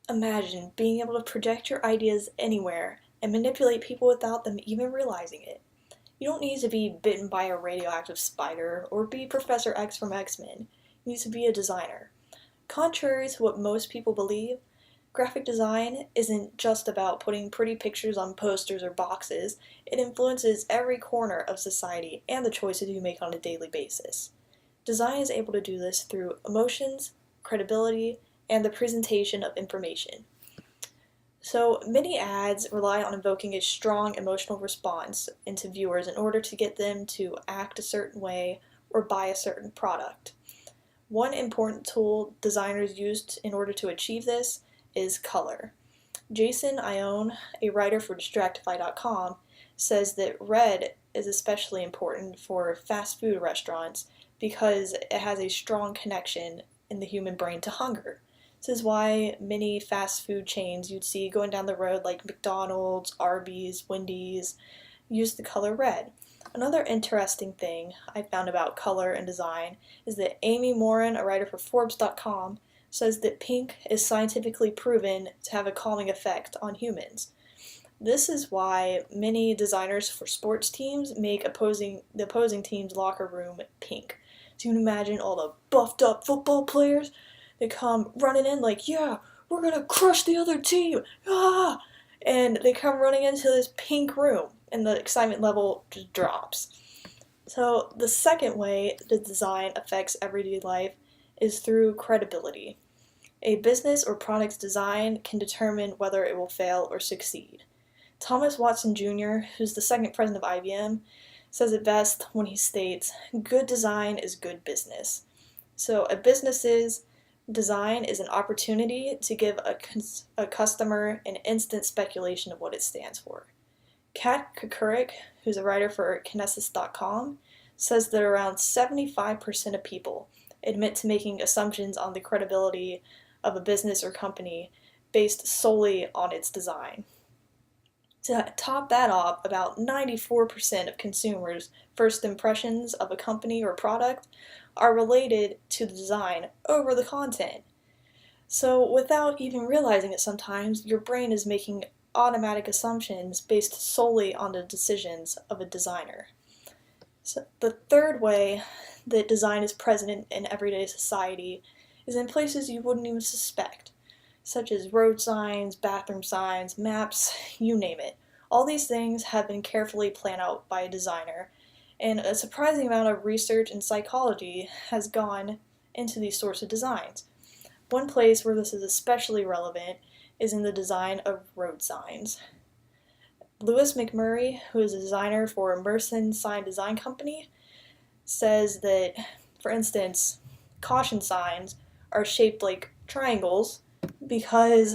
Imagine being able to project your ideas anywhere and manipulate people without them even realizing it. You don't need to be bitten by a radioactive spider or be Professor X from X-Men. You need to be a designer. Contrary to what most people believe, graphic design isn't just about putting pretty pictures on posters or boxes. It influences every corner of society and the choices you make on a daily basis. Design is able to do this through emotions, credibility, and the presentation of information. So many ads rely on invoking a strong emotional response into viewers in order to get them to act a certain way or buy a certain product. One important tool designers use in order to achieve this is color. Jason Ione, a writer for Distractify.com, says that red is especially important for fast food restaurants because it has a strong connection in the human brain to hunger. This is why many fast food chains you'd see going down the road, like McDonald's, Arby's, Wendy's, use the color red. Another interesting thing I found about color and design is that Amy Morin, a writer for Forbes.com, says that pink is scientifically proven to have a calming effect on humans. This is why many designers for sports teams make the opposing team's locker room pink. So you can imagine all the buffed up football players. They come running in like, yeah, we're gonna crush the other team, ah! And they come running into this pink room, and the excitement level just drops. So the second way the design affects everyday life is through credibility. A business or product's design can determine whether it will fail or succeed. Thomas Watson Jr., who's the second president of IBM, says it best when he states, "Good design is good business." So a business's design is an opportunity to give a customer an instant speculation of what it stands for. Kat Kukurik, who's a writer for Kinesis.com, says that around 75% of people admit to making assumptions on the credibility of a business or company based solely on its design. To top that off, about 94% of consumers' first impressions of a company or product are related to the design over the content. So without even realizing it sometimes, your brain is making automatic assumptions based solely on the decisions of a designer. So the third way that design is present in everyday society is in places you wouldn't even suspect, such as road signs, bathroom signs, maps, you name it. All these things have been carefully planned out by a designer, and a surprising amount of research in psychology has gone into these sorts of designs. One place where this is especially relevant is in the design of road signs. Lewis McMurray, who is a designer for Merson Sign Design Company, says that, for instance, caution signs are shaped like triangles because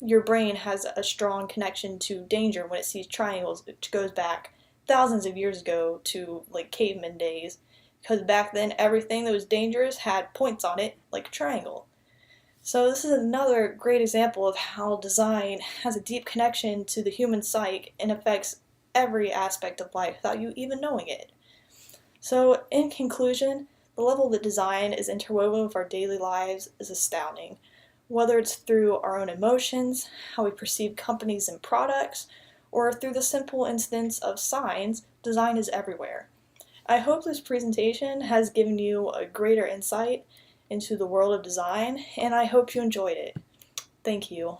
your brain has a strong connection to danger when it sees triangles, which goes back thousands of years ago to like caveman days, because back then everything that was dangerous had points on it like a triangle. So this is another great example of how design has a deep connection to the human psyche and affects every aspect of life without you even knowing it. So in conclusion, the level that design is interwoven with our daily lives is astounding. Whether it's through our own emotions, how we perceive companies and products, or through the simple instance of signs, design is everywhere. I hope this presentation has given you a greater insight into the world of design, and I hope you enjoyed it. Thank you.